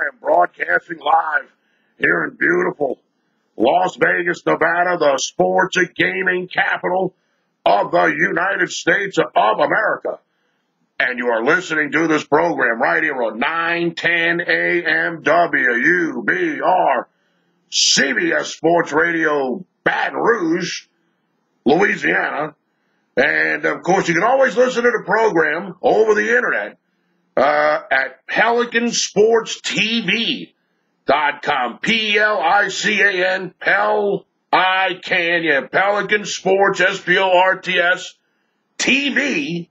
am broadcasting live here in beautiful Las Vegas, Nevada, the sports and gaming capital of the United States of America. And you are listening to this program right here on 910 AM WUBR, CBS Sports Radio, Baton Rouge, Louisiana. And, of course, you can always listen to the program over the internet at PelicanSportsTV.com. P-E-L-I-C-A-N, Pelican Sports, S-P-O-R-T-S, TV.com.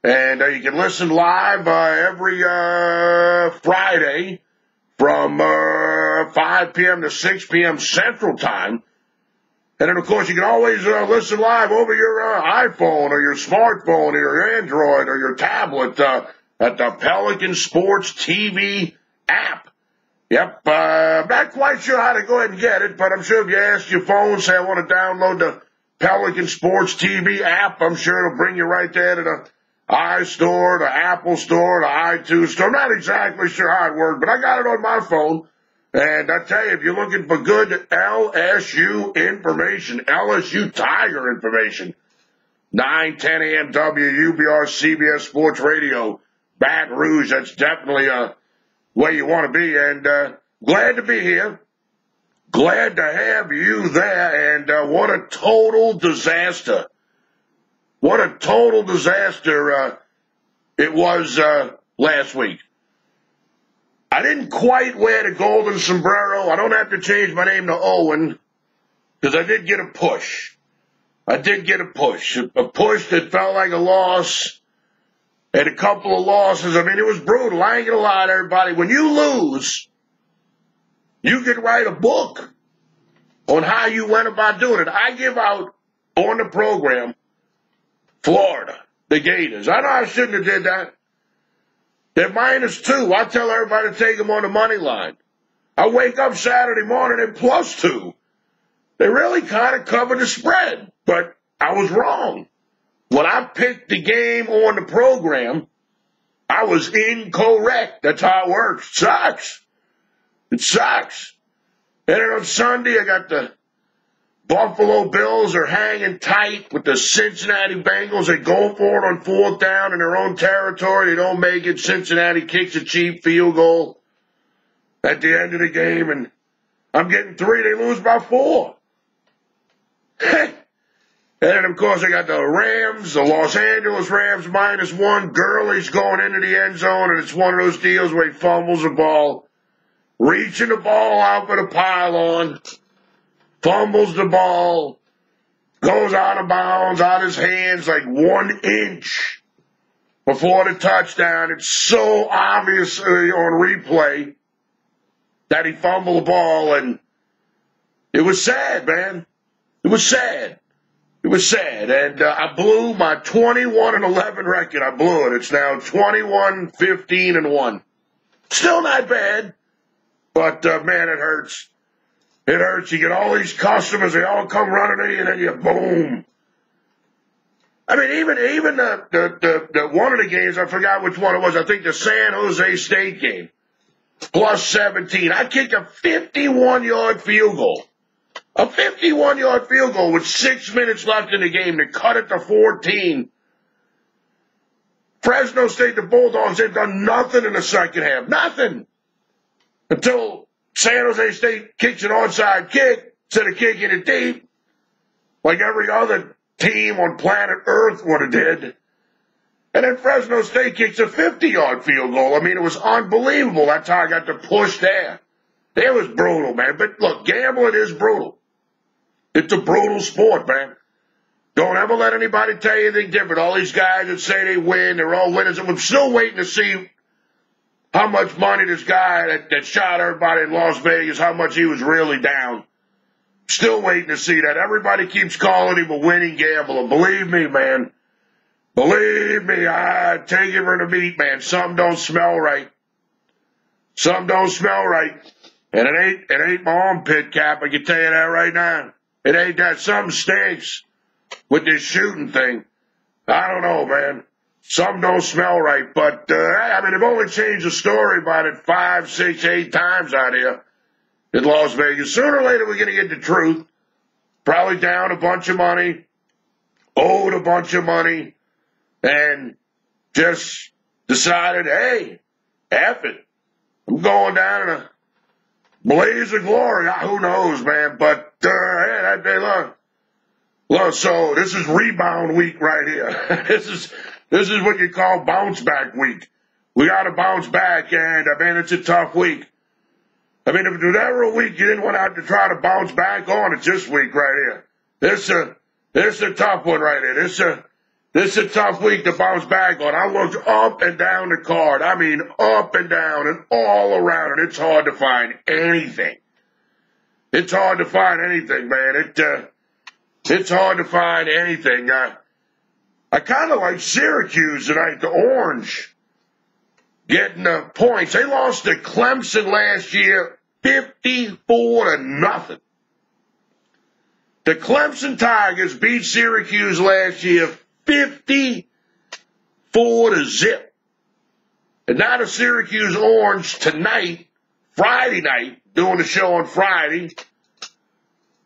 And you can listen live every Friday from 5 p.m. to 6 p.m. Central Time. And then, of course, you can always listen live over your iPhone or your smartphone or your Android or your tablet at the Pelican Sports TV app. Yep, not quite sure how to go ahead and get it, but I'm sure if you ask your phone, say I want to download the Pelican Sports TV app, I'm sure it'll bring you right there to the iStore, the Apple Store, the iTunes Store. I'm not exactly sure how it works, but I got it on my phone. And I tell you, if you're looking for good LSU information, LSU Tiger information, 910 AM WUBR CBS Sports Radio, Baton Rouge, that's definitely where you want to be. And glad to be here. Glad to have you there. And what a total disaster. What a total disaster it was last week. I didn't quite wear the golden sombrero. I don't have to change my name to Owen because I did get a push. I did get a push. A push that felt like a loss and a couple of losses. I mean, it was brutal. I ain't going to lie to everybody. When you lose, you can write a book on how you went about doing it. I give out on the program Florida, the Gators. I know I shouldn't have did that. They're -2. I tell everybody to take them on the money line. I wake up Saturday morning at +2. They really kind of covered the spread, but I was wrong. When I picked the game on the program, I was incorrect. That's how it works. It sucks. It sucks. And then on Sunday, I got the Buffalo Bills are hanging tight with the Cincinnati Bengals. They go for it on 4th down in their own territory. They don't make it. Cincinnati kicks a cheap field goal at the end of the game, and I'm getting 3. They lose by 4. And then, of course, I got the Rams, the Los Angeles Rams -1. Gurley's going into the end zone, and it's one of those deals where he fumbles the ball, reaching the ball out for the pylon, fumbles the ball, goes out of bounds, out his hands like 1 inch before the touchdown. It's so obviously on replay that he fumbled the ball, and it was sad, man. It was sad. It was sad, and I blew my 21-11 record. I blew it. It's now 21-15-1. Still not bad, but man, it hurts. It hurts. You get all these customers, they all come running to you, and then you boom. I mean, even the one of the games, I forgot which one it was. I think the San Jose State game, +17. I kicked a 51-yard field goal. A 51-yard field goal with 6 minutes left in the game to cut it to 14. Fresno State, the Bulldogs, they've done nothing in the second half. Nothing. Until San Jose State kicks an onside kick instead of kicking it deep, like every other team on planet Earth would have did. And then Fresno State kicks a 50-yard field goal. I mean, it was unbelievable. That's how I got to push there. It was brutal, man. But look, gambling is brutal. It's a brutal sport, man. Don't ever let anybody tell you anything different. All these guys that say they win, they're all winners. And we're still waiting to see how much money this guy that shot everybody in Las Vegas, how much he was really down. Still waiting to see that. Everybody keeps calling him a winning gambler. Believe me, man. Believe me, I take it from the MeatMan. Something don't smell right. Something don't smell right. And it ain't my armpit cap, I can tell you that right now. It ain't that. Something stinks with this shooting thing. I don't know, man. Some don't smell right, but, I mean, they've only changed the story about it 5, 6, 8 times out here in Las Vegas. Sooner or later, we're going to get the truth. Probably down a bunch of money, owed a bunch of money, and just decided, hey, F it. I'm going down in a blaze of glory. Who knows, man? But, hey, look, so this is rebound week right here. This is what you call bounce back week. We got to bounce back, and, man, it's a tough week. I mean, if there was ever a week you didn't want to have to try to bounce back on, it's this week right here. This is a tough one right here. This is a tough week to bounce back on. I looked up and down the card. I mean, up and down and all around, and it's hard to find anything. It's hard to find anything, man. It's hard to find anything. I kind of like Syracuse tonight, the Orange, getting the points. They lost to Clemson last year, 54-0. The Clemson Tigers beat Syracuse last year, 54-0. And now the Syracuse Orange tonight, Friday night, doing the show on Friday,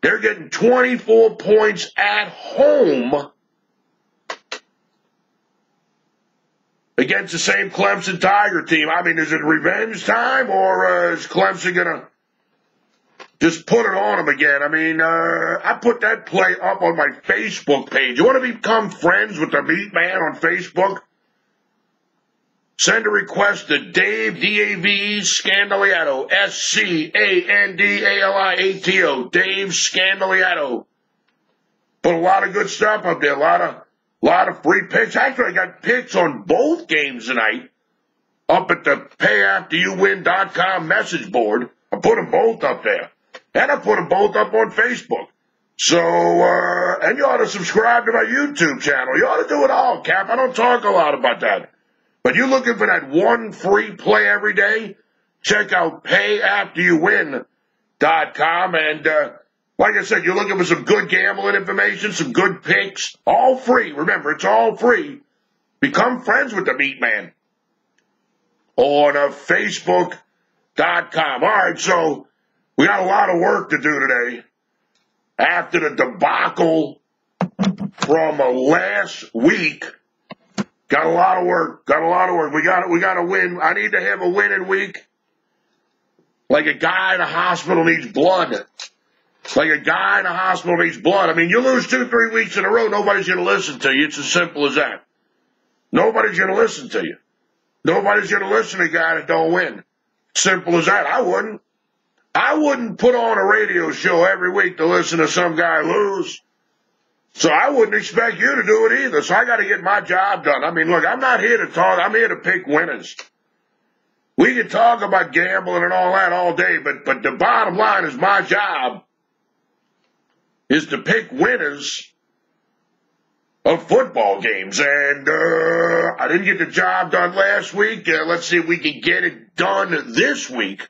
they're getting 24 points at home against the same Clemson Tiger team. I mean, is it revenge time, or is Clemson going to just put it on them again? I mean, I put that play up on my Facebook page. You want to become friends with the MeatMan on Facebook? Send a request to Dave, D-A-V-E, Scandaliato, S-C-A-N-D-A-L-I-A-T-O, Dave Scandaliato. Put a lot of good stuff up there, a lot of free picks. Actually, I got picks on both games tonight up at the payafteryouwin.com message board. I put them both up there. And I put them both up on Facebook. So, and you ought to subscribe to my YouTube channel. You ought to do it all, Cap. I don't talk a lot about that. But you're looking for that one free play every day? Check out payafteryouwin.com. And, like I said, you're looking for some good gambling information, some good picks, all free. Remember, it's all free. Become friends with the MeatMan on Facebook.com. All right, so we got a lot of work to do today after the debacle from last week. Got a lot of work. We got to win. I need to have a winning week. Like a guy in a hospital needs blood. I mean, you lose 2-3 weeks in a row, nobody's going to listen to you. It's as simple as that. Nobody's going to listen to you. Nobody's going to listen to a guy that don't win. Simple as that. I wouldn't put on a radio show every week to listen to some guy lose. So I wouldn't expect you to do it either. So I got to get my job done. I mean, look, I'm not here to talk. I'm here to pick winners. We can talk about gambling and all that all day, but the bottom line is my job is to pick winners of football games. And I didn't get the job done last week. Let's see if we can get it done this week.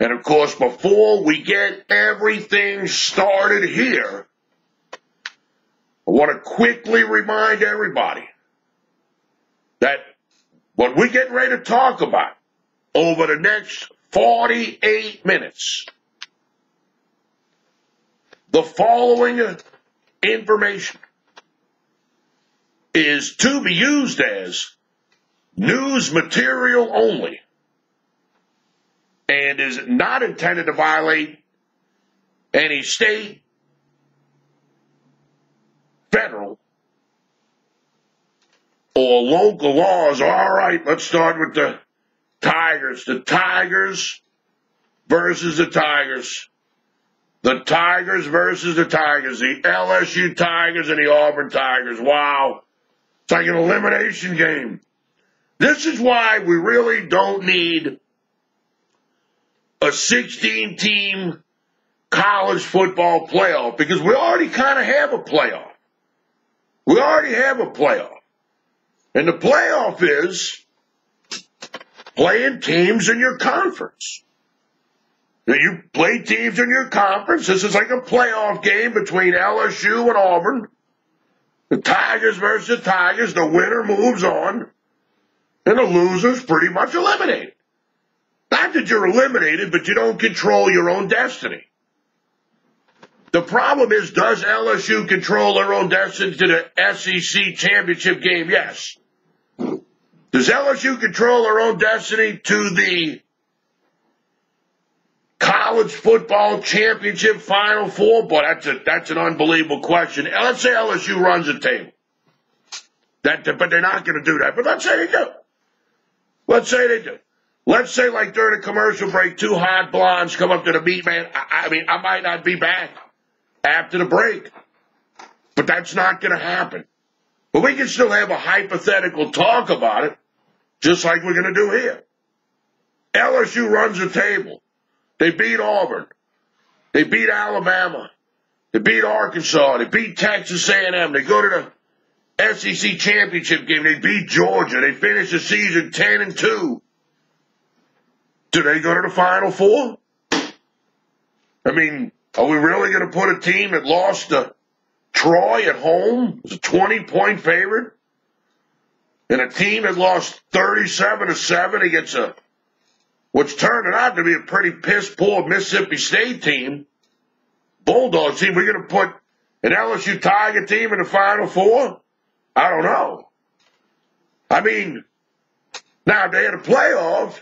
And, of course, before we get everything started here, I want to quickly remind everybody that what we're getting ready to talk about over the next 48 minutes, the following information is to be used as news material only and is not intended to violate any state, federal, or local laws. All right, let's start with the Tigers. The Tigers versus the Tigers. The Tigers versus the Tigers. The LSU Tigers and the Auburn Tigers. Wow. It's like an elimination game. This is why we really don't need a 16-team college football playoff, because we already kind of have a playoff. And the playoff is playing teams in your conference. Now, you play teams in your conference. This is like a playoff game between LSU and Auburn. The Tigers versus the Tigers. The winner moves on, and the loser's pretty much eliminated. Not that you're eliminated, but you don't control your own destiny. The problem is, does LSU control their own destiny to the SEC championship game? Yes. Does LSU control their own destiny to the college football championship Final Four? Boy, that's an unbelievable question. Let's say LSU runs the table. But they're not going to do that. But let's say they do. Let's say they do. Let's say, like during a commercial break, two hot blondes come up to the MeatMan. I might not be back after the break. But that's not going to happen. But we can still have a hypothetical talk about it, just like we're going to do here. LSU runs the table. They beat Auburn. They beat Alabama. They beat Arkansas. They beat Texas A&M. They go to the SEC championship game. They beat Georgia. They finish the season 10-2. Do they go to the Final Four? I mean, are we really going to put a team that lost to Troy at home as a 20-point favorite, and a team that lost 37-7 against what's turning out to be a pretty piss-poor Mississippi State team, Bulldogs team? We're going to put an LSU Tiger team in the Final Four? I don't know. I mean, now if they had a playoff,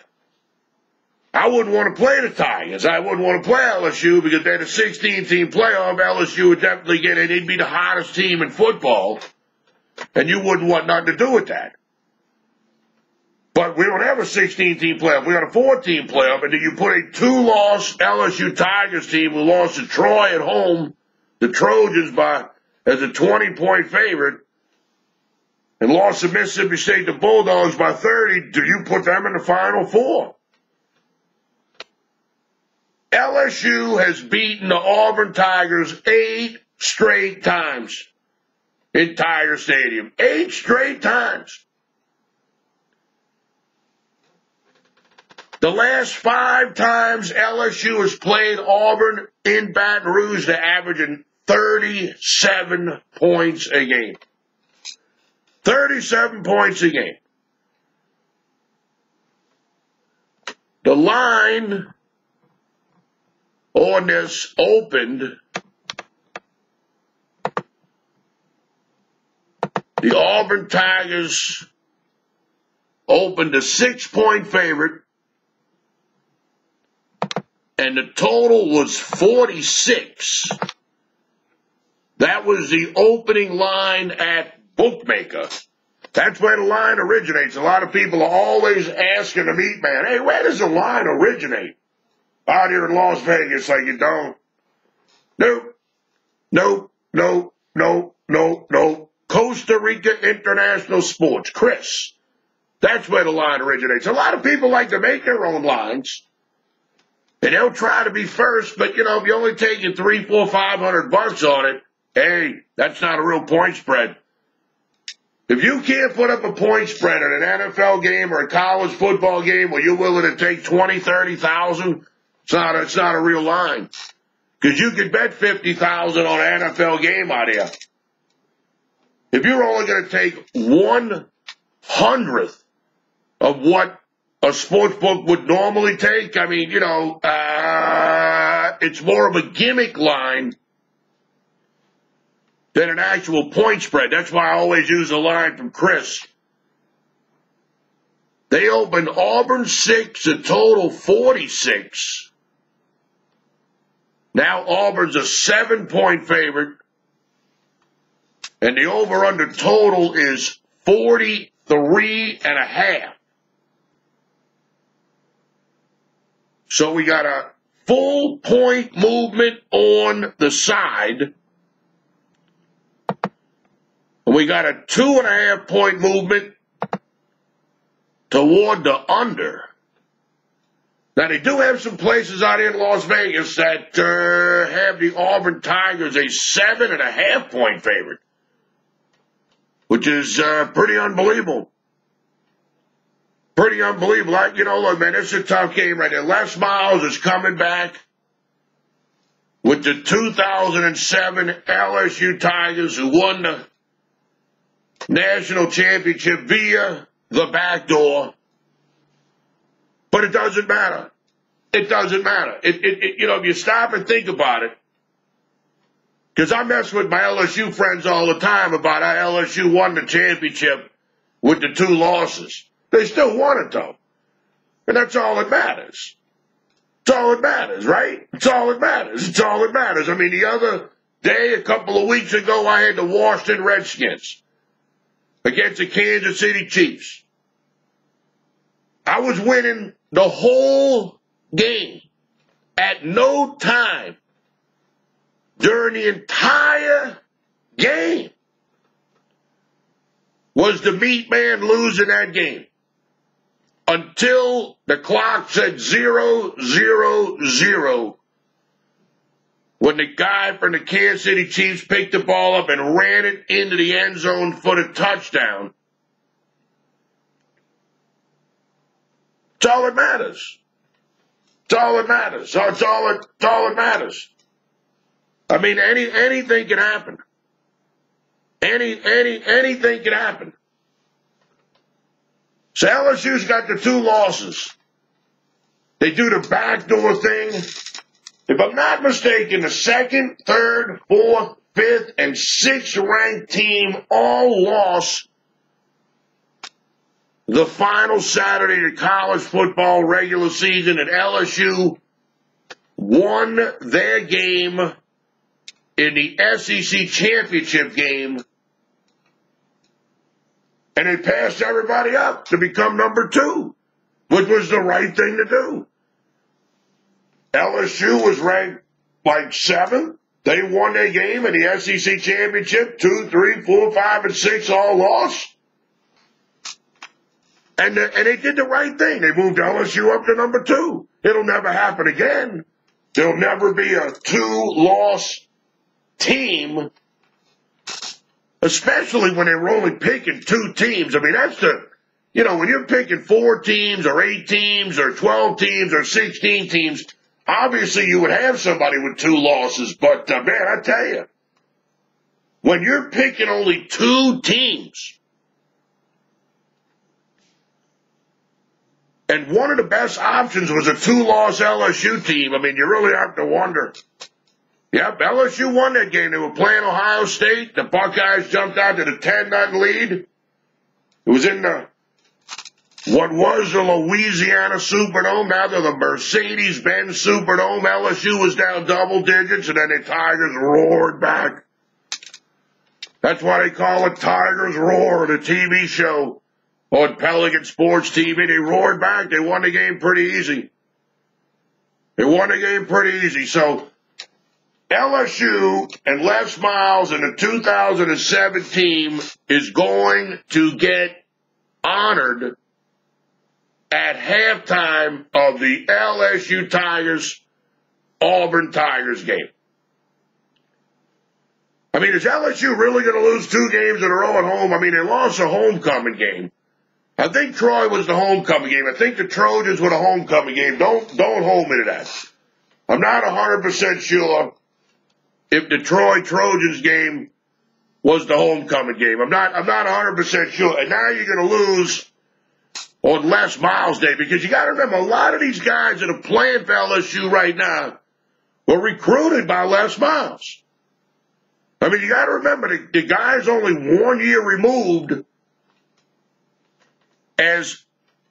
I wouldn't want to play the Tigers. I wouldn't want to play LSU because they're the 16-team playoff. LSU would definitely get in. They'd be the hottest team in football, and you wouldn't want nothing to do with that. But we don't have a 16-team playoff. We got a 4-team playoff, and then you put a 2-loss LSU Tigers team who lost to Troy at home, the Trojans, as a 20-point favorite, and lost to Mississippi State, the Bulldogs, by 30. Do you put them in the Final Four? LSU has beaten the Auburn Tigers 8 straight times in Tiger Stadium. 8 straight times. The last 5 times LSU has played Auburn in Baton Rouge, they're averaging 37 points a game. 37 points a game. The line on this opened, the Auburn Tigers opened a 6-point favorite, and the total was 46. That was the opening line at Bookmaker. That's where the line originates. A lot of people are always asking the MeatMan, hey, where does the line originate? Out here in Las Vegas, like you don't. No. Costa Rica International Sports. Chris. That's where the line originates. A lot of people like to make their own lines. And they'll try to be first, but, you know, if you're only taking $300, $400, $500 on it, hey, that's not a real point spread. If you can't put up a point spread in an NFL game or a college football game where you're willing to take 20, 30,000, it's not a real line. Because you could bet 50,000 on an NFL game out here. If you're only going to take 1/100th of what a sports book would normally take, I mean, you know, it's more of a gimmick line than an actual point spread. That's why I always use a line from Chris. They opened Auburn 6, a total 46. Now Auburn's a 7-point favorite, and the over-under total is 43.5. So we got a full point movement on the side. And we got a 2.5 point movement toward the under. Now, they do have some places out here in Las Vegas that have the Auburn Tigers a 7.5 point favorite, which is pretty unbelievable. Pretty unbelievable. You know, look, man, it's a tough game right there. Les Miles is coming back with the 2007 LSU Tigers, who won the national championship via the back door. But it doesn't matter. It doesn't matter. You know, if you stop and think about it, because I mess with my LSU friends all the time about how LSU won the championship with the 2 losses. They still won it, though. And that's all that matters. It's all that matters, right? It's all that matters. It's all that matters. I mean, the other day, a couple of weeks ago, I had the Washington Redskins against the Kansas City Chiefs. I was winning the whole game. At no time during the entire game was the MeatMan losing that game until the clock said 0-0-0 when the guy from the Kansas City Chiefs picked the ball up and ran it into the end zone for the touchdown. It's all that matters. It's all that matters. So it's all that matters. I mean, anything can happen. Anything can happen. So LSU's got the 2 losses. They do the backdoor thing. If I'm not mistaken, the 2nd, 3rd, 4th, 5th, and 6th ranked team all lost the final Saturday of the college football regular season, and LSU won their game in the SEC championship game, and they passed everybody up to become number 2, which was the right thing to do. LSU was ranked like 7th. They won their game in the SEC championship. 2, 3, 4, 5, and 6 all lost. And they did the right thing. They moved LSU up to number 2. It'll never happen again. There'll never be a 2-loss team, especially when they were only picking 2 teams. I mean, that's when you're picking 4 teams or 8 teams or 12 teams or 16 teams, obviously you would have somebody with 2 losses. But, man, I tell you, when you're picking only 2 teams, and one of the best options was a 2-loss LSU team, I mean, you really have to wonder. Yep, LSU won that game. They were playing Ohio State. The Buckeyes jumped out to the 10-0 lead. It was in what was the Louisiana Superdome. Now they're the Mercedes-Benz Superdome. LSU was down double digits, and then the Tigers roared back. That's why they call it Tigers Roar, the TV show on Pelican Sports TV. They roared back. They won the game pretty easy. So LSU and Les Miles and the 2007 team is going to get honored at halftime of the LSU Tigers-Auburn Tigers game. I mean, is LSU really going to lose 2 games in a row at home? I mean, they lost a homecoming game. I think Troy was the homecoming game. I think the Trojans were the homecoming game. Don't hold me to that. I'm not 100% sure if the Troy Trojans game was the homecoming game. I'm not 100% sure. And now you're going to lose on Les Miles Day, because you got to remember, a lot of these guys that are playing for LSU right now were recruited by Les Miles. I mean, you got to remember, the guy's only 1 year removed as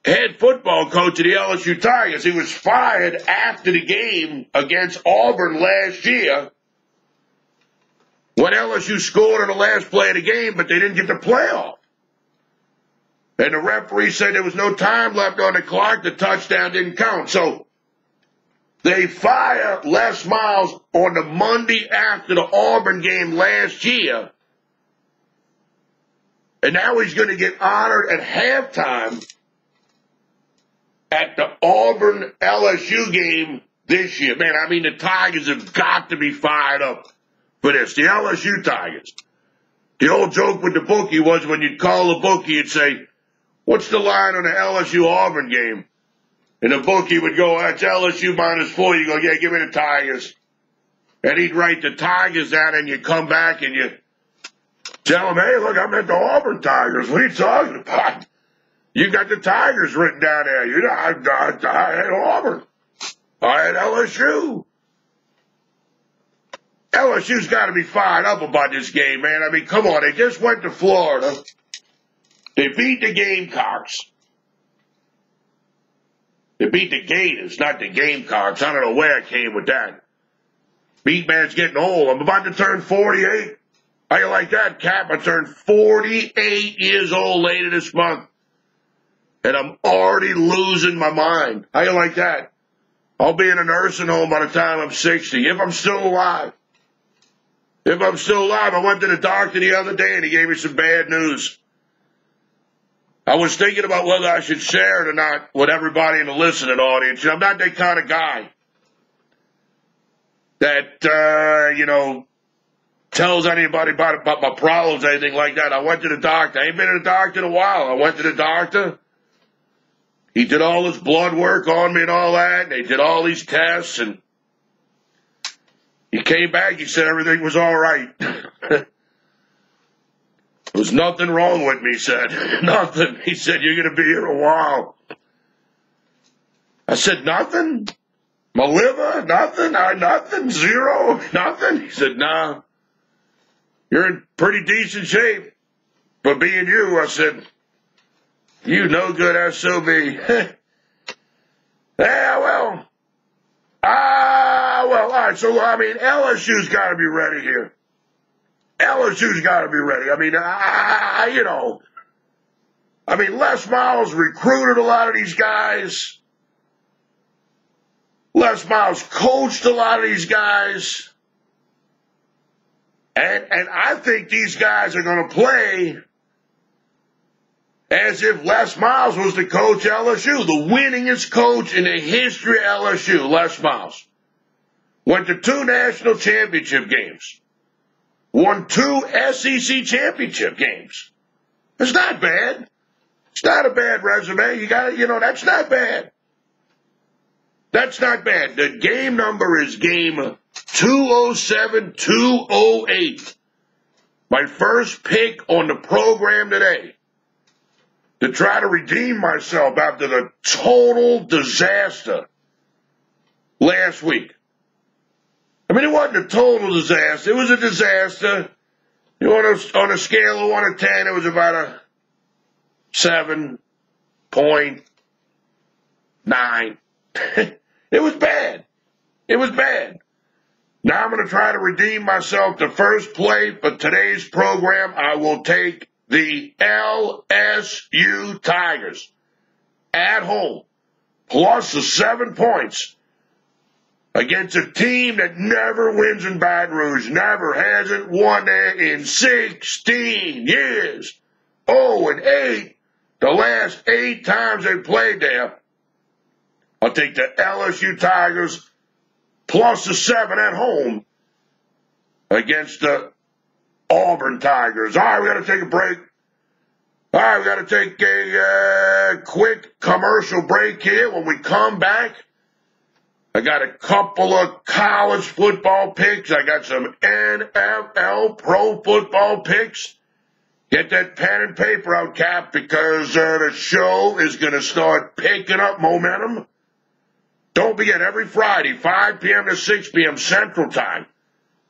head football coach of the LSU Tigers. He was fired after the game against Auburn last year when LSU scored on the last play of the game, but they didn't get the playoff. And the referee said there was no time left on the clock. The touchdown didn't count. So they fire Les Miles on the Monday after the Auburn game last year. And now he's going to get honored at halftime at the Auburn LSU game this year. Man, I mean, the Tigers have got to be fired up for this. The LSU Tigers. The old joke with the bookie was when you'd call the bookie, you'd say, "What's the line on the LSU Auburn game?" And the bookie would go, "That's LSU -4. You go, "Yeah, give me the Tigers." And he'd write the Tigers out, and you come back and you Tell him, hey, look, I'm at the Auburn Tigers. What are you talking about? You got the Tigers written down there. You know, I had Auburn. I had LSU. LSU's got to be fired up about this game, man. I mean, come on. They just went to Florida. They beat the Gamecocks. They beat the Gators, not the Gamecocks. I don't know where I came with that. MeatMan's getting old. I'm about to turn 48. How you like that, Cap? I turned 48 years old later this month. And I'm already losing my mind. How you like that? I'll be in a nursing home by the time I'm 60, if I'm still alive. If I'm still alive, I went to the doctor the other day and he gave me some bad news. I was thinking about whether I should share it or not with everybody in the listening audience. I'm not that kind of guy that, tells anybody about my problems, anything like that. I went to the doctor. I ain't been to the doctor in a while. I went to the doctor. He did all this blood work on me and all that. And they did all these tests. And he came back. He said everything was all right. There was nothing wrong with me, he said. Nothing. He said, you're going to be here a while. I said, nothing? My liver? Nothing? Nothing? Zero? Nothing? He said, nah. You're in pretty decent shape for being you. I said, you no good SOB. Yeah, well, all right. So, I mean, LSU's got to be ready here. LSU's got to be ready. I mean, Les Miles recruited a lot of these guys. Les Miles coached a lot of these guys. And I think these guys are going to play as if Les Miles was the coach at LSU, the winningest coach in the history of LSU, Les Miles. Went to 2 national championship games. Won 2 SEC championship games. It's not bad. It's not a bad resume. You got to, that's not bad. That's not bad. The game number is game 207-208. My first pick on the program today to try to redeem myself after the total disaster last week. I mean, it wasn't a total disaster. It was a disaster. On a scale of 1 to 10, it was about a 7.9. It was bad. It was bad. Now I'm going to try to redeem myself. The first play for today's program, I will take the LSU Tigers at home, plus the 7 points against a team that never wins in Baton Rouge, never hasn't won there in 16 years. 0-8 the last 8 times they played there. I'll take the LSU Tigers plus the 7 at home against the Auburn Tigers. All right, we got to take a break. All right, we got to take a quick commercial break here. When we come back, I got a couple of college football picks. I got some NFL pro football picks. Get that pen and paper out, Cap, because the show is going to start picking up momentum. Don't forget, every Friday, 5 p.m. to 6 p.m. Central Time,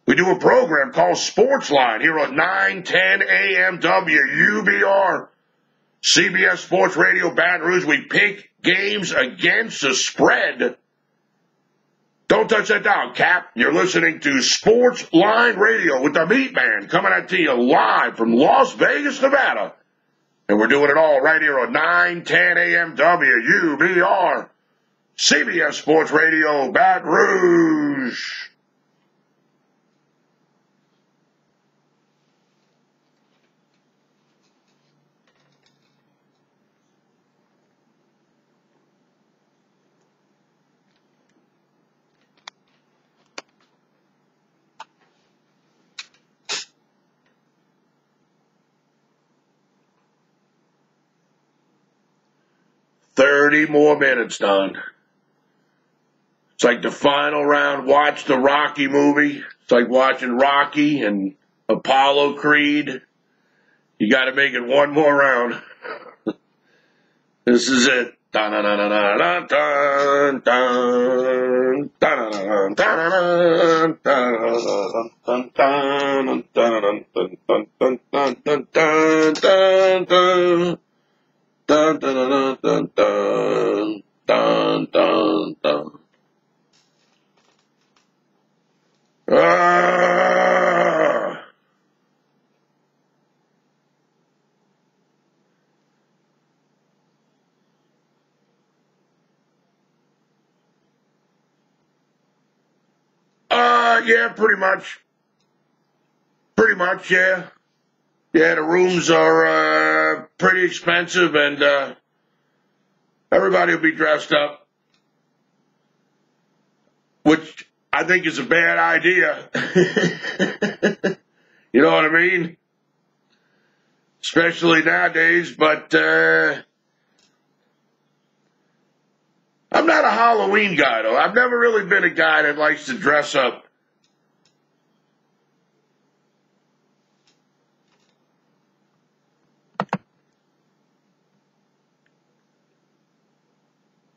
we do a program called Sportsline here on 910 AM WUBR, CBS Sports Radio Baton Rouge. We pick games against the spread. Don't touch that down, Cap. You're listening to Sportsline Radio with the MeatMan coming at you live from Las Vegas, Nevada. And we're doing it all right here on 910 AM WUBR, CBS Sports Radio Baton Rouge. $30 more minutes, Don. It's like the final round. Watch the Rocky movie. It's like watching Rocky, and Apollo Creed. You got to make it one more round. This is it. Yeah, pretty much. Pretty much, yeah. Yeah, the rooms are pretty expensive, and everybody will be dressed up, which I think is a bad idea. You know what I mean? Especially nowadays, but I'm not a Halloween guy, though. I've never really been a guy that likes to dress up.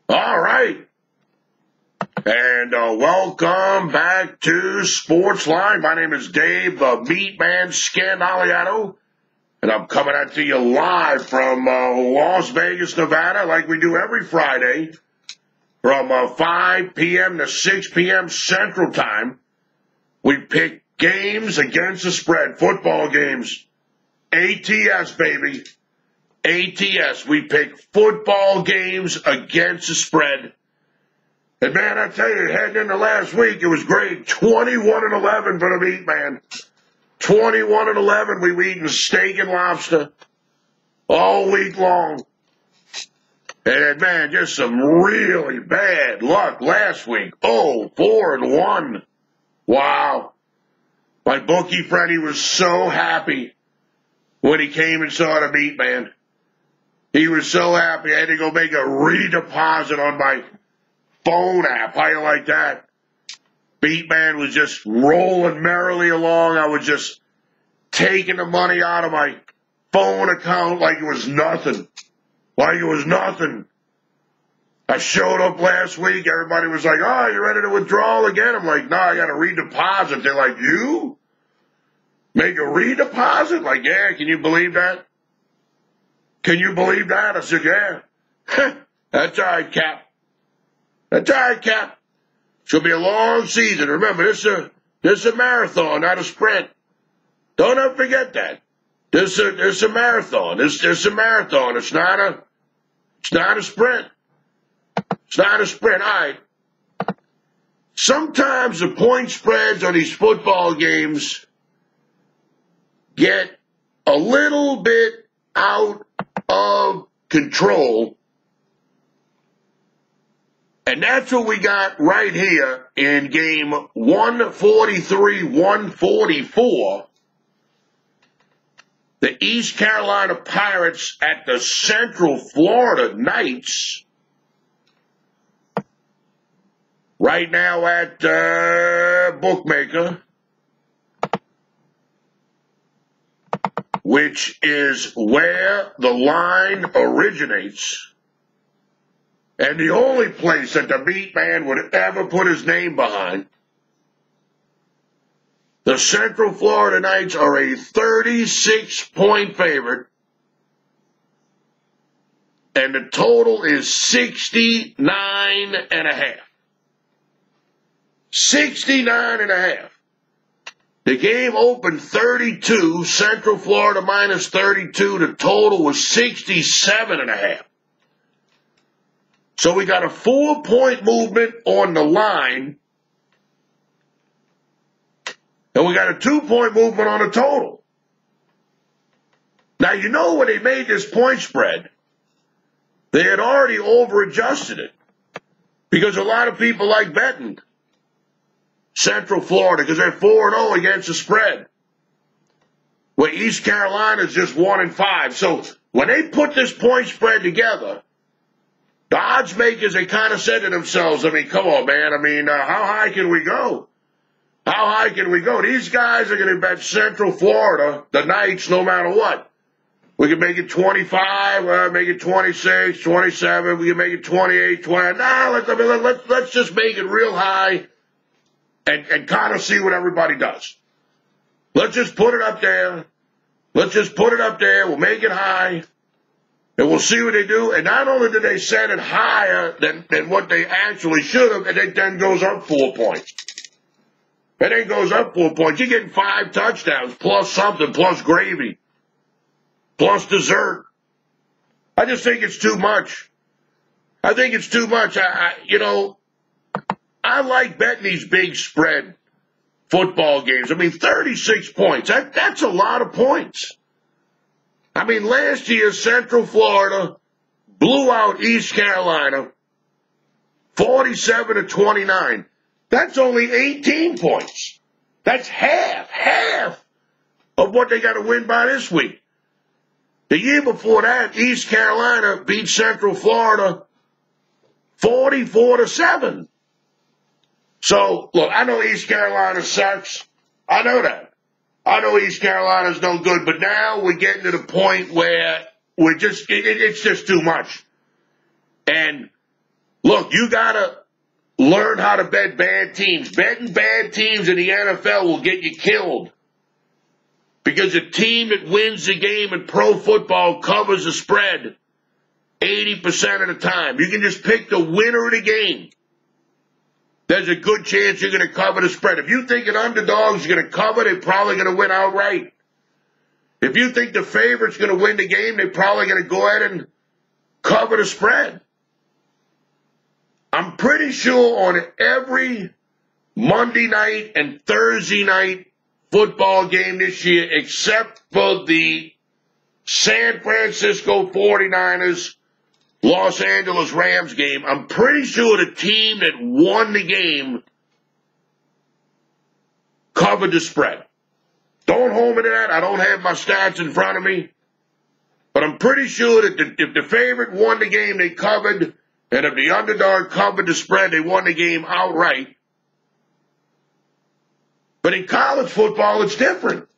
All right. And welcome back to Sportsline. My name is Dave, the MeatMan Scandaliato, and I'm coming out to you live from Las Vegas, Nevada, like we do every Friday, from 5 p.m. to 6 p.m. Central Time. We pick games against the spread, football games, ATS, baby. ATS. We pick football games against the spread. And, man, I tell you, heading into last week, it was great. 21-11 for the MeatMan. 21-11. We were eating steak and lobster all week long. And, man, just some really bad luck last week. Oh, 4-1. Wow. My bookie friend, he was so happy when he came and saw the MeatMan. He was so happy. I had to go make a redeposit on my phone app. How you like that? MeatMan was just rolling merrily along. I was just taking the money out of my phone account like it was nothing. Like it was nothing. I showed up last week. Everybody was like, oh, you ready to withdraw again? I'm like, no, I got to redeposit. They're like, you? Make a redeposit? Like, yeah, can you believe that? Can you believe that? I said, yeah. That's all right, Cap. That's all right, Cap. It's going to be a long season. Remember, this is a marathon, not a sprint. Don't ever forget that. This is a marathon. This is a marathon. It's not a sprint. It's not a sprint. All right. Sometimes the point spreads on these football games get a little bit out of control. And that's what we got right here in game 143-144. The East Carolina Pirates at the Central Florida Knights. Right now at Bookmaker, which is where the line originates. And the only place that the MeatMan would ever put his name behind. The Central Florida Knights are a 36-point favorite. And the total is 69.5. 69.5. The game opened 32. Central Florida minus 32. The total was 67.5. So we got a 4-point movement on the line. And we got a 2-point movement on the total. Now, you know when they made this point spread, they had already over-adjusted it. Because a lot of people like betting Central Florida because they're 4-0 against the spread. Where East Carolina is just 1-5. So when they put this point spread together, the odds makers, they kind of said to themselves, I mean, come on, man. I mean, how high can we go? How high can we go? These guys are going to bet Central Florida, the Knights, no matter what. We can make it 25, make it 26, 27. We can make it 28, 20. Nah, let's just make it real high and kind of see what everybody does. Let's just put it up there. Let's just put it up there. We'll make it high, and we'll see what they do. And not only did they set it higher than what they actually should have, and it then goes up 4 points. It then goes up 4 points. You're getting 5 touchdowns plus something, plus gravy, plus dessert. I just think it's too much. I think it's too much. I like betting these big spread football games. I mean, 36 points. That's a lot of points. I mean, last year, Central Florida blew out East Carolina 47-29. That's only 18 points. That's half of what they got to win by this week. The year before that, East Carolina beat Central Florida 44-7. So, look, I know East Carolina sucks. I know that. I know East Carolina's no good, but now we're getting to the point where we're just, it's just too much. And, look, you got to learn how to bet bad teams. Betting bad teams in the NFL will get you killed. Because a team that wins the game in pro football covers the spread 80% of the time. You can just pick the winner of the game. There's a good chance you're going to cover the spread. If you think an underdog's going to cover, they're probably going to win outright. If you think the favorite's going to win the game, they're probably going to go ahead and cover the spread. I'm pretty sure on every Monday night and Thursday night football game this year, except for the San Francisco 49ers, Los Angeles Rams game, I'm pretty sure the team that won the game covered the spread. Don't hold me to that. I don't have my stats in front of me. But I'm pretty sure that if the favorite won the game, they covered. And if the underdog covered the spread, they won the game outright. But in college football, it's different.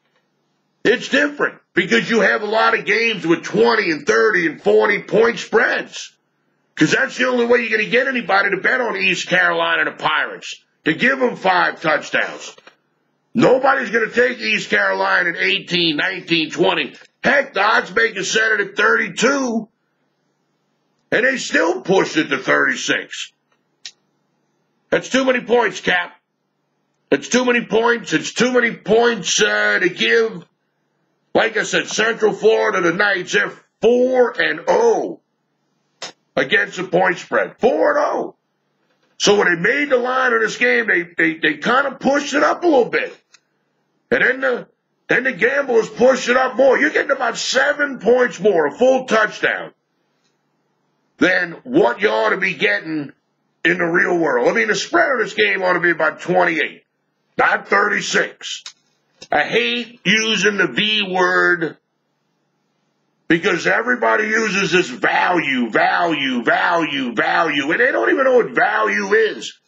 It's different because you have a lot of games with 20 and 30 and 40 point spreads. Because that's the only way you're going to get anybody to bet on East Carolina and the Pirates, to give them 5 touchdowns. Nobody's going to take East Carolina at 18, 19, 20. Heck, the odds makers set it at 32, and they still pushed it to 36. That's too many points, Cap. It's too many points. It's too many points to give. Like I said, Central Florida, the Knights, they're 4-0 against the point spread. 4-0. So when they made the line of this game, they kind of pushed it up a little bit. And then the gamblers pushed it up more. You're getting about 7 points more, a full touchdown, than what you ought to be getting in the real world. I mean, the spread of this game ought to be about 28, not 36. I hate using the V word because everybody uses this value, and they don't even know what value is.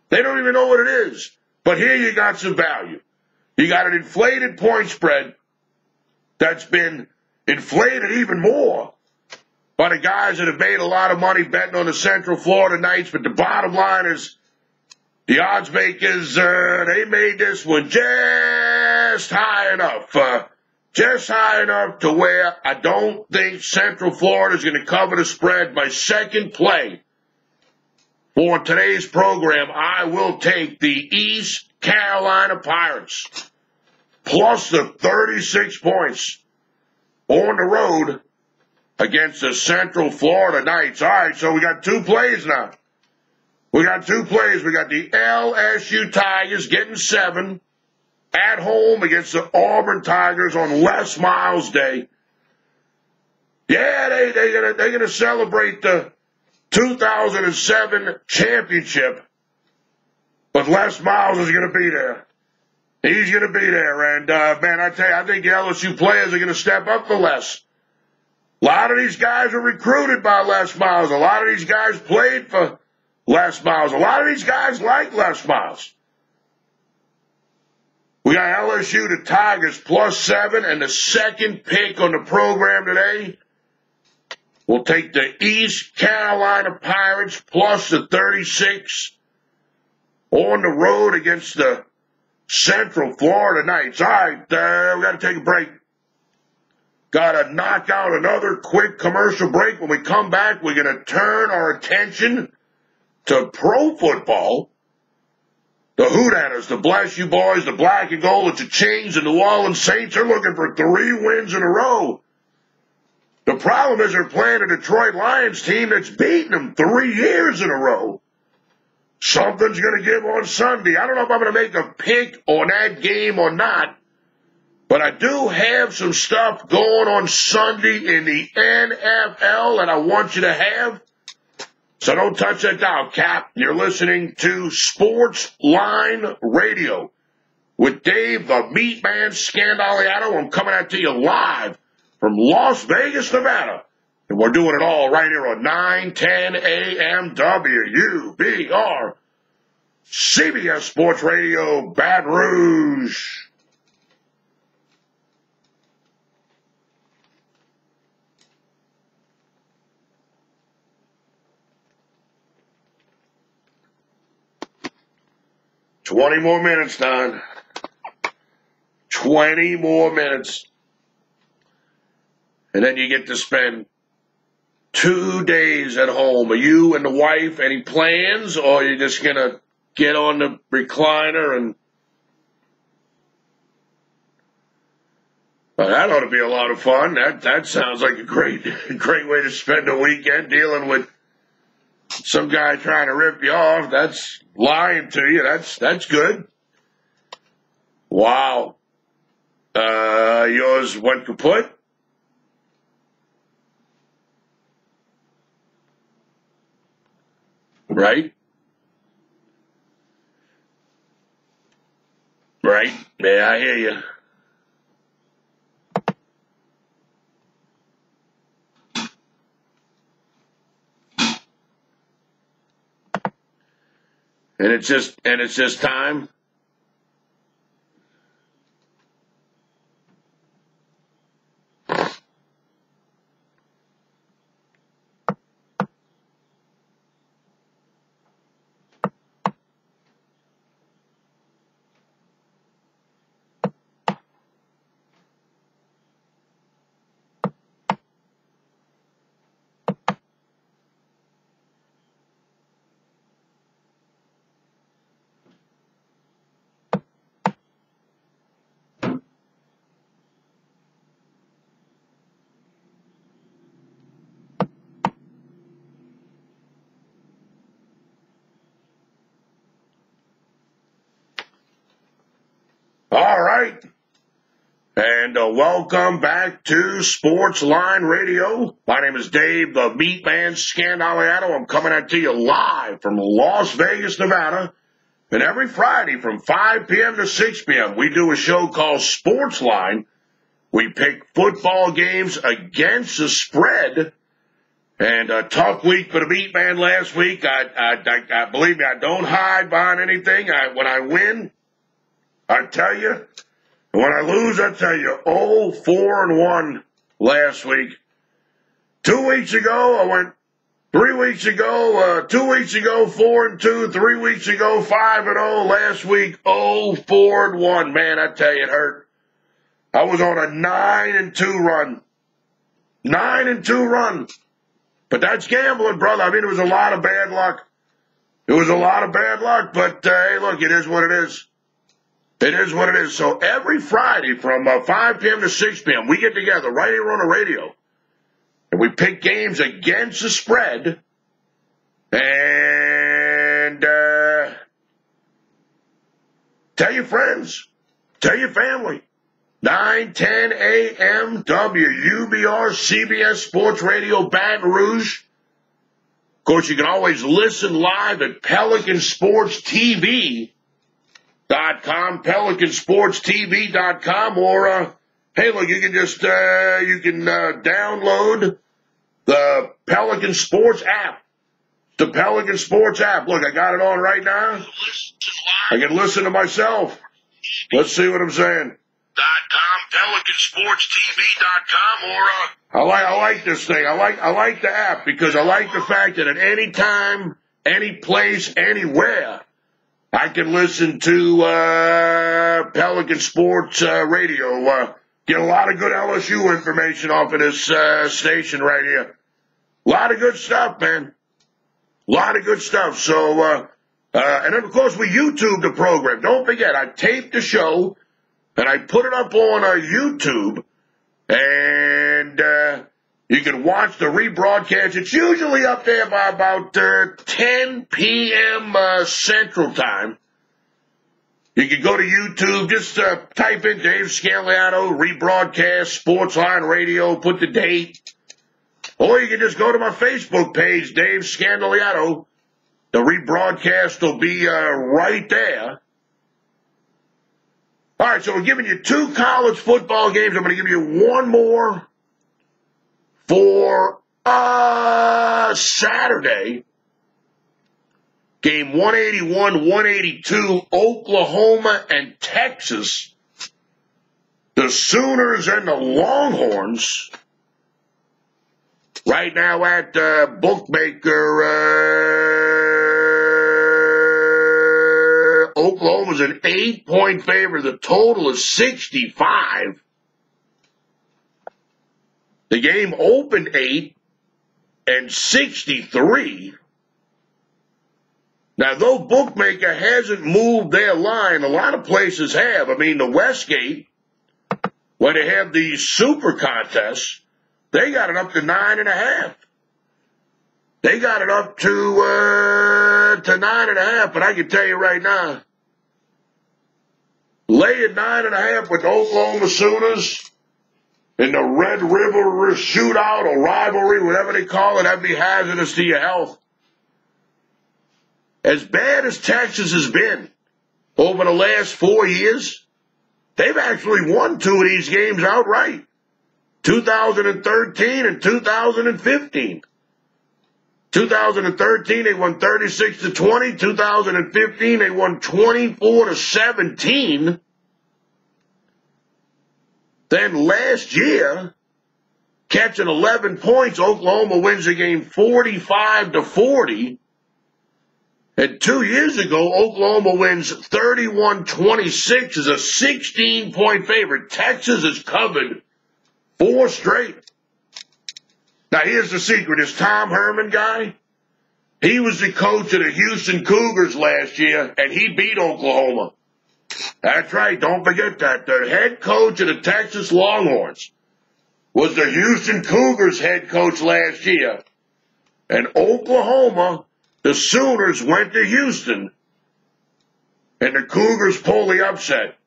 They don't even know what it is. But here you got some value. You got an inflated point spread that's been inflated even more by the guys that have made a lot of money betting on the Central Florida Knights. But the bottom line is the odds makers, they made this one just high enough. Just high enough to where I don't think Central Florida is going to cover the spread. My second play for today's program, I will take the East Carolina Pirates plus the 36 points on the road against the Central Florida Knights. All right, so we got 2 plays now. We got 2 plays. We got the LSU Tigers getting 7 at home against the Auburn Tigers on Les Miles Day. Yeah, they're gonna celebrate the 2007 championship, but Les Miles is gonna be there. He's gonna be there, and man, I tell you, I think the LSU players are gonna step up for Les. A lot of these guys were recruited by Les Miles. A lot of these guys played for Les Miles. A lot of these guys like Les Miles. We got LSU to Tigers +7, and the second pick on the program today, we'll take the East Carolina Pirates plus the 36 on the road against the Central Florida Knights. All right, we got to take a break. Got to knock out another quick commercial break. When we come back, we're going to turn our attention to pro football. The Hootatters, the Bless You Boys, the Black and Gold, the Chains, and the New Orleans Saints are looking for 3 wins in a row. The problem is they're playing a Detroit Lions team that's beaten them 3 years in a row. Something's going to give on Sunday. I don't know if I'm going to make a pick on that game or not, but I do have some stuff going on Sunday in the NFL that I want you to have. So don't touch that dial, Cap. You're listening to Sports Line Radio with Dave, the MeatMan Scandaliato. I'm coming at you live from Las Vegas, Nevada. And we're doing it all right here on 910 AM WUBR, CBS Sports Radio, Baton Rouge. $20 more minutes, Don. 20 more minutes. And then you get to spend 2 days at home. Are you and the wife any plans, or are you just going to get on the recliner and... Well, that ought to be a lot of fun. That sounds like a great way to spend a weekend, dealing with some guy trying to rip you off. That's lying to you. That's good. Wow. Yours went kaput? Right? Right. Yeah, I hear you. And it's just time. All right. And welcome back to Sports Line Radio. My name is Dave, the MeatMan Scandaliato. I'm coming at you live from Las Vegas, Nevada. And every Friday from 5 p.m. to 6 p.m., we do a show called Sports Line. We pick football games against the spread. And a tough week for the MeatMan last week. I believe me, I don't hide behind anything. When I win, I tell you. When I lose, I tell you, 4-1 last week. 2 weeks ago, I went 3 weeks ago, 2 weeks ago, 4-2, 3 weeks ago, 5-0, last week, 4-1. Man, I tell you, it hurt. I was on a 9-2 run. 9-2 run. But that's gambling, brother. I mean, it was a lot of bad luck. It was a lot of bad luck, but hey, look, it is what it is. It is what it is. So every Friday from 5 p.m. to 6 p.m., we get together right here on the radio, and we pick games against the spread. And tell your friends, tell your family. 9:10 a.m. WUBR, CBS Sports Radio, Baton Rouge. Of course, you can always listen live at PelicanSportsTV.com, PelicanSportsTV.com, or, hey, look, you can just, download the Pelican Sports app. The Pelican Sports app. Look, I got it on right now. I can listen to myself. Let's see what I'm saying. .com, PelicanSportsTV.com, or I like this thing. I like the app because I like the fact that at any time, any place, anywhere, I can listen to Pelican Sports Radio. Get a lot of good LSU information off of this station right here. A lot of good stuff, man. A lot of good stuff. So, and then, of course, we YouTube the program. Don't forget, I taped the show, and I put it up on YouTube, and you can watch the rebroadcast. It's usually up there by about 10 p.m. Central Time. You can go to YouTube, just type in Dave Scandaliato, rebroadcast, Sportsline Radio, put the date. Or you can just go to my Facebook page, Dave Scandaliato. The rebroadcast will be right there. All right, so we're giving you 2 college football games. I'm going to give you one more for Saturday. Game 181-182, Oklahoma and Texas. The Sooners and the Longhorns. Right now at bookmaker, Oklahoma's an 8-point favorite. The total is 65. The game opened 8 and 63. Now, though bookmaker hasn't moved their line, a lot of places have. I mean, the Westgate, when they have the super contests, they got it up to 9.5. They got it up to 9.5, but I can tell you right now, lay at 9.5 with the Oklahoma Sooners in the Red River shootout or rivalry, whatever they call it, that'd be hazardous to your health. As bad as Texas has been over the last 4 years, they've actually won 2 of these games outright. 2013 and 2015. 2013, they won 36-20. 2015, they won 24-17. Then last year, catching 11 points, Oklahoma wins the game 45-40. And 2 years ago, Oklahoma wins 31-26 as a 16-point favorite. Texas has covered 4 straight. Now, here's the secret. This Tom Herman guy, he was the coach of the Houston Cougars last year, and he beat Oklahoma. That's right. Don't forget that. The head coach of the Texas Longhorns was the Houston Cougars head coach last year. And Oklahoma, the Sooners, went to Houston, and the Cougars pulled the upset.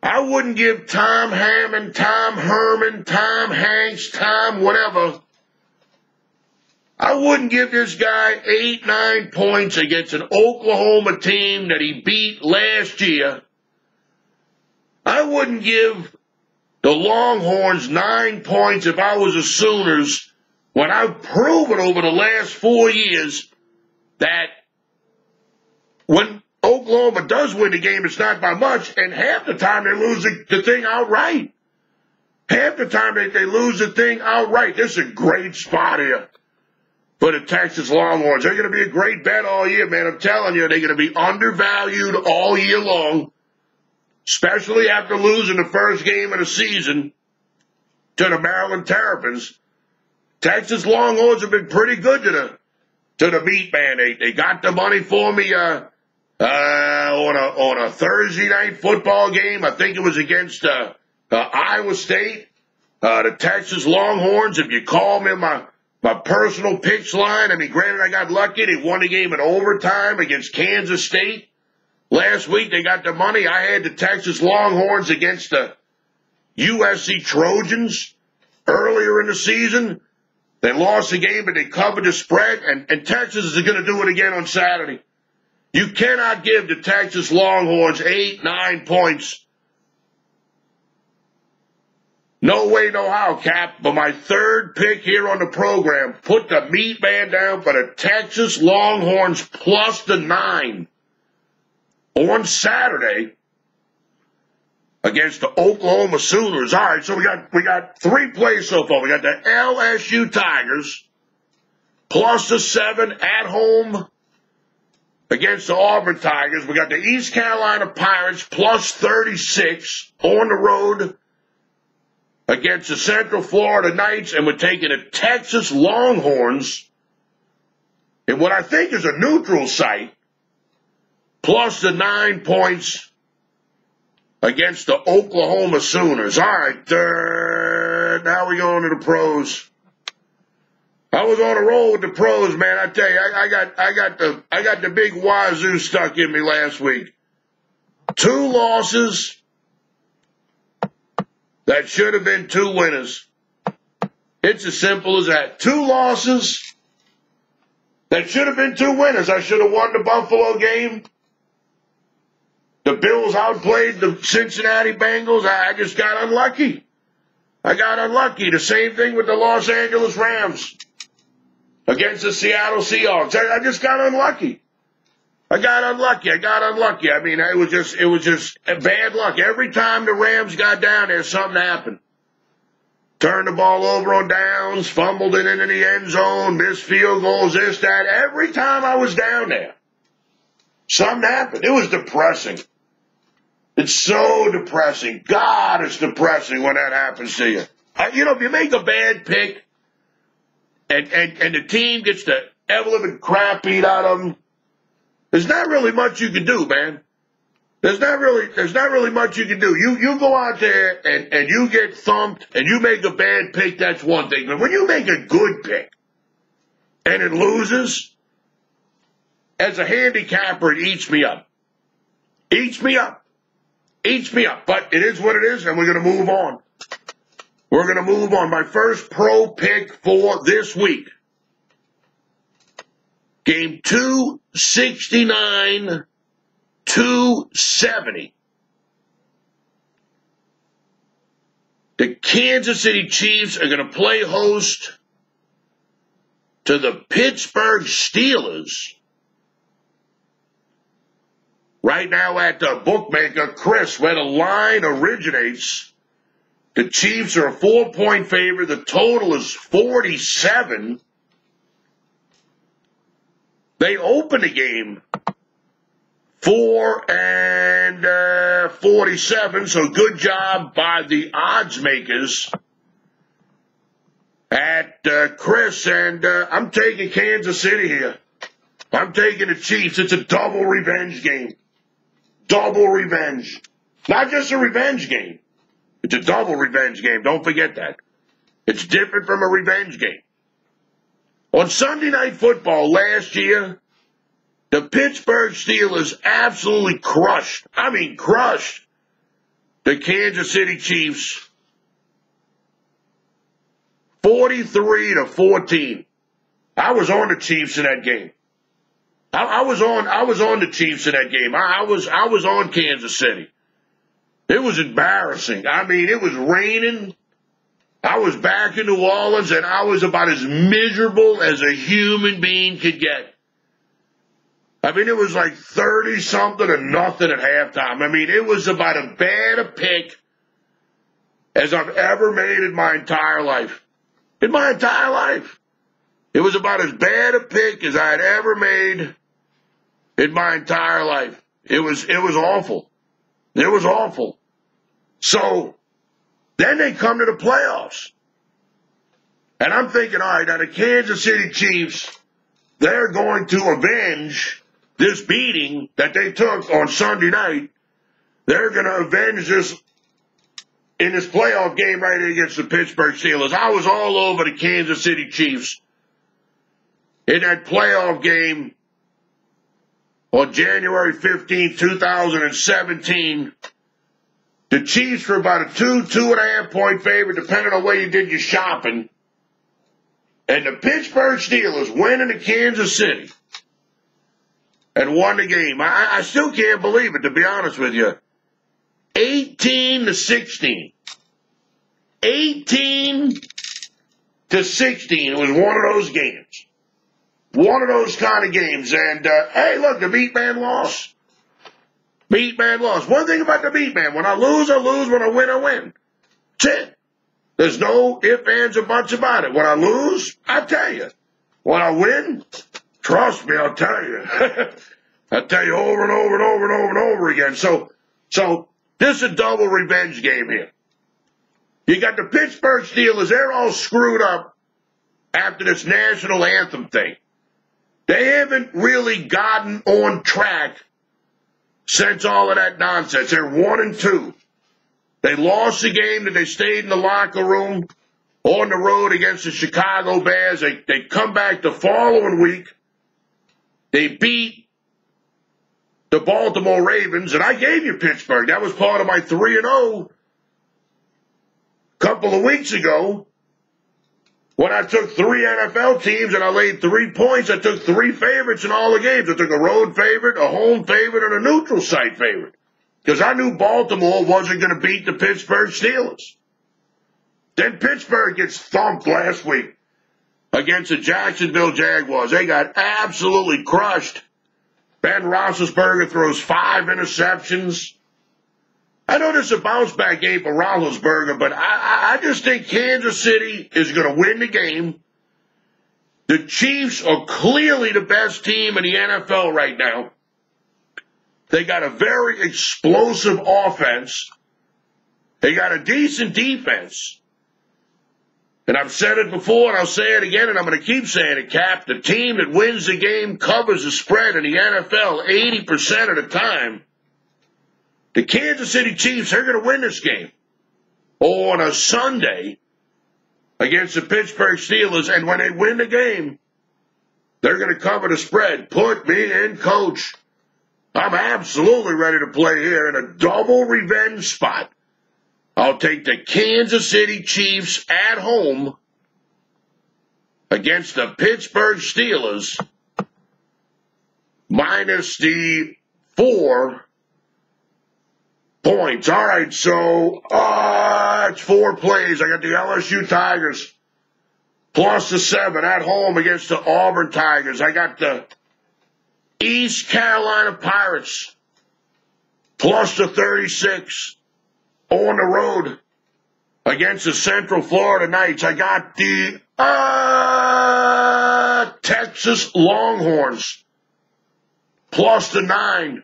I wouldn't give Tom Hammond, Tom Herman, Tom Hanks, Tom whatever. I wouldn't give this guy 8-9 points against an Oklahoma team that he beat last year. I wouldn't give the Longhorns 9 points if I was the Sooners, when I've proven over the last 4 years that when Oklahoma does win the game, it's not by much, and half the time they lose the thing outright. Half the time they lose the thing outright. This is a great spot here for the Texas Longhorns. They're going to be a great bet all year, man. I'm telling you, they're going to be undervalued all year long, especially after losing the first game of the season to the Maryland Terrapins. Texas Longhorns have been pretty good to the MeatMan. They got the money for me on a Thursday night football game. I think it was against Iowa State. The Texas Longhorns, if you call me my personal picks line, I mean, granted, I got lucky. They won the game in overtime against Kansas State. Last week, they got the money. I had the Texas Longhorns against the USC Trojans earlier in the season. They lost the game, but they covered the spread, and Texas is going to do it again on Saturday. You cannot give the Texas Longhorns 8-9 points. No way, no how, Cap. But my third pick here on the program, put the MeatMan down for the Texas Longhorns plus the 9 on Saturday. against the Oklahoma Sooners. All right, so we got 3 plays so far. We got the LSU Tigers plus the 7 at home against the Auburn Tigers. We got the East Carolina Pirates plus 36 on the road against the Central Florida Knights, and we're taking the Texas Longhorns in what I think is a neutral site, plus the 9 points against the Oklahoma Sooners. All right, now we go into the pros. I was on a roll with the pros, man. I tell you, I got the big wazoo stuck in me last week. 2 losses that should have been 2 winners. It's as simple as that. 2 losses that should have been 2 winners. I should have won the Buffalo game. The Bills outplayed the Cincinnati Bengals. I just got unlucky. The same thing with the Los Angeles Rams against the Seattle Seahawks. I just got unlucky. I got unlucky. I mean, it was just bad luck. Every time the Rams got down there, something happened. Turned the ball over on downs, fumbled it into the end zone, missed field goals, this, that. Every time I was down there, something happened. It was depressing. It's so depressing. God, it's depressing when that happens to you. If you make a bad pick and the team gets the ever-living crap beat out of them, there's not really much you can do, man. There's not really much you can do. You go out there and you get thumped and you make a bad pick, that's one thing. But when you make a good pick and it loses, as a handicapper, it eats me up. But it is what it is, and we're going to move on. My first pro pick for this week. Game 269, 270. The Kansas City Chiefs are going to play host to the Pittsburgh Steelers. Right now at the bookmaker, Chris, where the line originates, the Chiefs are a 4-point favorite. The total is 47. They open the game 4-47, so good job by the odds makers at Chris, and I'm taking Kansas City here. I'm taking the Chiefs. It's a double revenge game. Double revenge. Not just a revenge game. It's a double revenge game. Don't forget that. It's different from a revenge game. On Sunday Night Football last year, the Pittsburgh Steelers absolutely crushed the Kansas City Chiefs 43-14. I was on the Chiefs in that game. I was on the Chiefs in that game. I was on Kansas City. It was embarrassing. I mean, it was raining. I was back in New Orleans, and I was about as miserable as a human being could get. I mean, it was like 30-something to nothing at halftime. I mean, it was about as bad a pick as I've ever made in my entire life. It was about as bad a pick as I had ever made in my entire life. It was awful. It was awful. So then they come to the playoffs. And I'm thinking, all right, now the Kansas City Chiefs, they're going to avenge this beating that they took on Sunday night. They're going to avenge this in this playoff game right against the Pittsburgh Steelers. I was all over the Kansas City Chiefs in that playoff game on January 15, 2017. The Chiefs were about a 2.5 point favorite, depending on where you did your shopping. And the Pittsburgh Steelers went into Kansas City and won the game. I still can't believe it, to be honest with you. 18-16. 18-16. It was one of those games. One of those kind of games. And, hey, look, the MeatMan lost. MeatMan lost. One thing about the MeatMan, when I lose, I lose. When I win, I win. That's it. There's no ifs, ands, or buts about it. When I lose, I tell you. When I win, trust me, I'll tell you. I'll tell you over and over and over and over and over again. So this is a double revenge game here. You got the Pittsburgh Steelers. They're all screwed up after this national anthem thing. They haven't really gotten on track since all of that nonsense. They're 1-2. They lost the game that they stayed in the locker room on the road against the Chicago Bears. They come back the following week. They beat the Baltimore Ravens, and I gave you Pittsburgh. That was part of my 3-0 a couple of weeks ago when I took 3 NFL teams and I laid 3 points. I took 3 favorites in all the games. I took a road favorite, a home favorite, and a neutral site favorite. Because I knew Baltimore wasn't going to beat the Pittsburgh Steelers. Then Pittsburgh gets thumped last week against the Jacksonville Jaguars. They got absolutely crushed. Ben Roethlisberger throws 5 interceptions. I know this is a bounce-back game for Roethlisberger, but I just think Kansas City is going to win the game. The Chiefs are clearly the best team in the NFL right now. They got a very explosive offense. They got a decent defense. And I've said it before, and I'll say it again, and I'm going to keep saying it, Cap. The team that wins the game covers the spread in the NFL 80% of the time. The Kansas City Chiefs, they're going to win this game on a Sunday against the Pittsburgh Steelers. And when they win the game, they're going to cover the spread. Put me in, coach. I'm absolutely ready to play here in a double revenge spot. I'll take the Kansas City Chiefs at home against the Pittsburgh Steelers minus the 4 points. All right, so it's 4 plays. I got the LSU Tigers plus the 7 at home against the Auburn Tigers. I got the East Carolina Pirates plus the 36 on the road against the Central Florida Knights. I got the Texas Longhorns plus the 9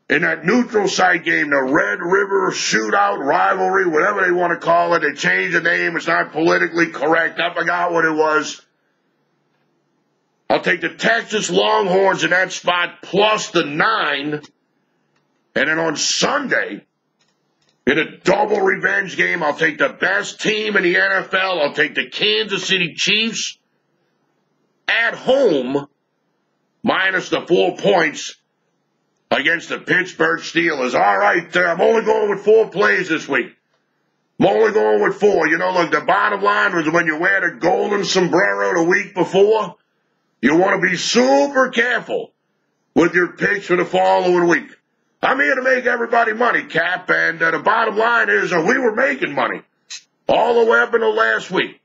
in that neutral site game, the Red River Shootout rivalry, whatever they want to call it. They changed the name. It's not politically correct. I forgot what it was. I'll take the Texas Longhorns in that spot plus the 9. And then on Sunday, in a double revenge game, I'll take the best team in the NFL. I'll take the Kansas City Chiefs at home minus the 4 points against the Pittsburgh Steelers. All right, I'm only going with 4 plays this week. I'm only going with 4. You know, look, the bottom line was when you wear the golden sombrero the week before, you want to be super careful with your picks for the following week. I'm here to make everybody money, Cap, and the bottom line is we were making money all the way up until last week.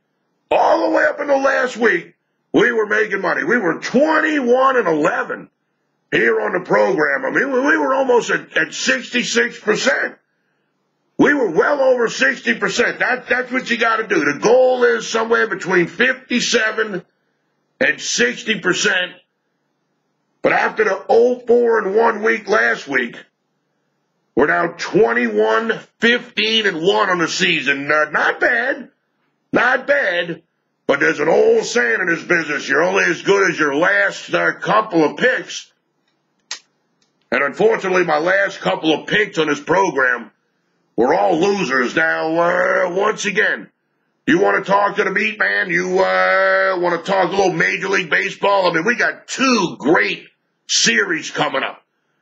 All the way up until last week, we were making money. We were 21-11 here on the program. I mean, we were almost at 66%. We were well over 60%. That's what you got to do. The goal is somewhere between 57 and 60%. But after the 0-4-1 week last week, we're now 21-15-1 on the season. Not bad. Not bad. But there's an old saying in this business, you're only as good as your last couple of picks. And unfortunately, my last couple of picks on this program were all losers. Now, once again, you want to talk to the MeatMan? You want to talk a little Major League Baseball? I mean, we got 2 great series coming up.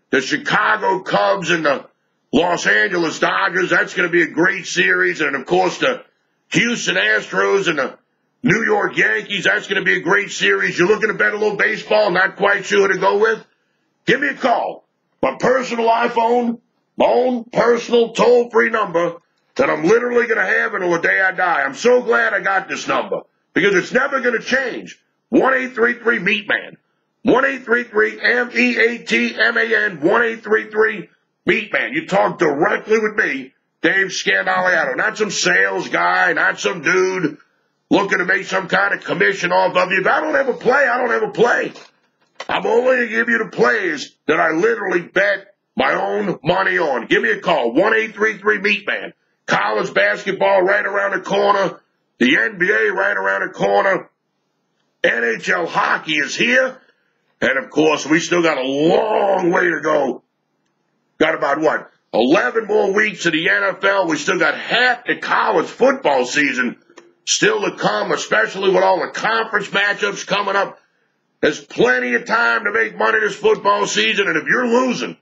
The Chicago Cubs and the Los Angeles Dodgers. That's going to be a great series. And, of course, the Houston Astros and the New York Yankees. That's going to be a great series. You're looking to bet a little baseball, not quite sure who to go with? Give me a call. My personal iPhone, my own personal toll-free number that I'm literally going to have until the day I die. I'm so glad I got this number because it's never going to change. 1-833-MeatMan. 1-833-MEATMAN, 1-833-MeatMan. You talk directly with me, Dave Scandaliato. Not some sales guy, not some dude looking to make some kind of commission off of you. If I don't ever play, I don't ever play. I'm only going to give you the plays that I literally bet my own money on. Give me a call, 1-833-MeatMan. College basketball right around the corner. The NBA right around the corner. NHL hockey is here. And, of course, we still got a long way to go. Got about, 11 more weeks of the NFL. We still got half the college football season still to come, especially with all the conference matchups coming up. There's plenty of time to make money this football season. And if you're losing,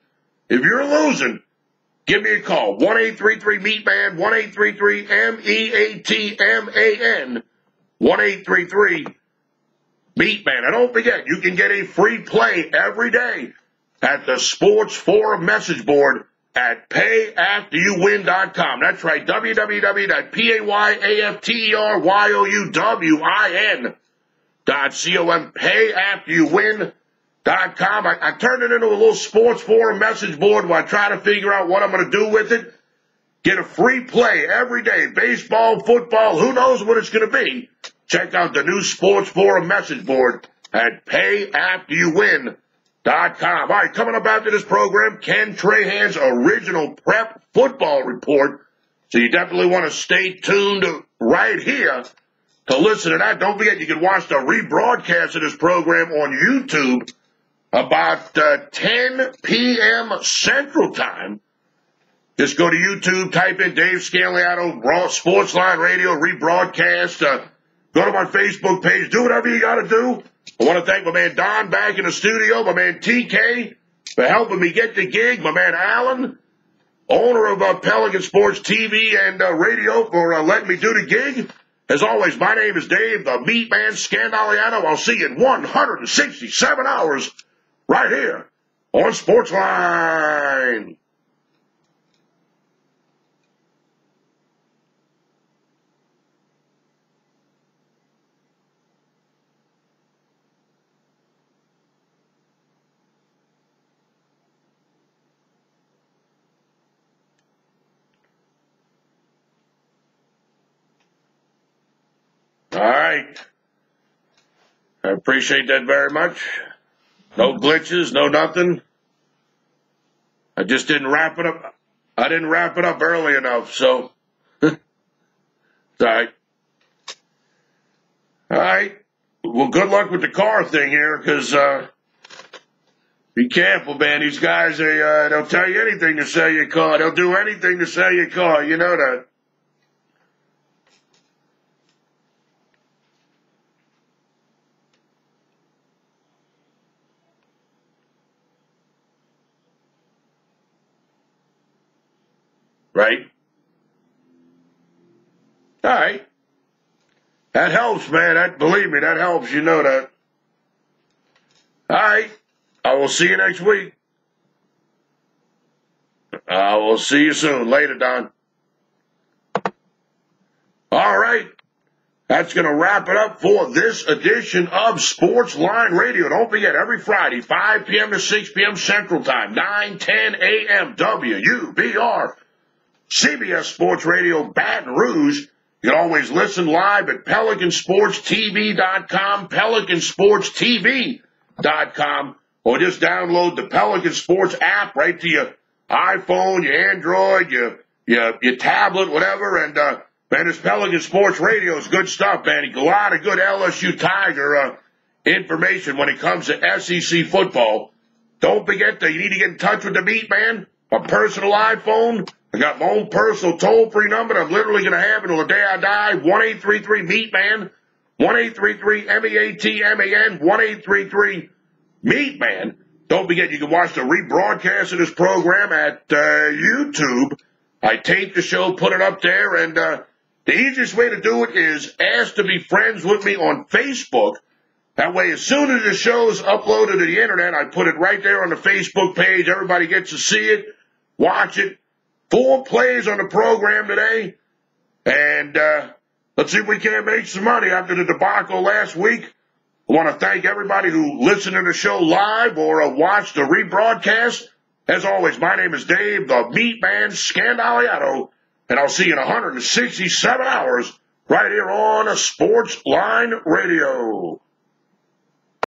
give me a call, 1-833-MeatMan, 1-833-MEATMAN, 1-833-MeatMan. And don't forget, you can get a free play every day at the Sports Forum message board at payafteryouwin.com. That's right, www.payafteryouwin.com, payafteryouwin.com. I turned it into a little Sports Forum message board where I try to figure out what I'm going to do with it. Get a free play every day, baseball, football, who knows what it's going to be. Check out the new Sports Forum message board at payafteryouwin.com. All right, coming up after this program, Ken Trahan's original prep football report. So you definitely want to stay tuned right here to listen to that. Don't forget, you can watch the rebroadcast of this program on YouTube about 10 p.m. Central Time. Just go to YouTube, type in Dave Scandaliato, Sportsline Radio, rebroadcast. Go to my Facebook page. Do whatever you got to do. I want to thank my man Don back in the studio, my man TK for helping me get the gig, my man Alan, owner of Pelican Sports TV and radio, for letting me do the gig. As always, my name is Dave, the MeatMan Scandaliato. I'll see you in 167 hours right here on Sportsline. All right. I appreciate that very much. No glitches, no nothing. I just didn't wrap it up. I didn't wrap it up early enough, so. It's all right. All right. Well, good luck with the car thing here, because be careful, man. These guys, they'll tell you anything to sell your car. They'll do anything to sell your car. You know that. Right? All right. That helps, man. Believe me, that helps. You know that. All right. I will see you next week. I will see you soon. Later, Don. All right. That's going to wrap it up for this edition of Sportsline Radio. Don't forget, every Friday, 5 p.m. to 6 p.m. Central Time, 9:10 a.m. WUBR. CBS Sports Radio, Baton Rouge. You can always listen live at PelicanSportsTV.com, PelicanSportsTV.com, or just download the Pelican Sports app right to your iPhone, your Android, your tablet, whatever. And, man, this Pelican Sports Radio is good stuff, man. A lot of good LSU Tiger information when it comes to SEC football. Don't forget that you need to get in touch with the MeatMan, my personal iPhone. I got my own personal toll-free number that I'm literally going to have until the day I die, 1-833-MeatMan, 1-833-MEATMAN, 1-833-MeatMan. Don't forget, you can watch the rebroadcast of this program at YouTube. I tape the show, put it up there, and the easiest way to do it is ask to be friends with me on Facebook. That way, as soon as the show's uploaded to the internet, I put it right there on the Facebook page. Everybody gets to see it, watch it. 4 plays on the program today, and let's see if we can't make some money after the debacle last week. I want to thank everybody who listened to the show live or watched the rebroadcast. As always, my name is Dave, the MeatMan Scandaliato, and I'll see you in 167 hours right here on Sports Line Radio.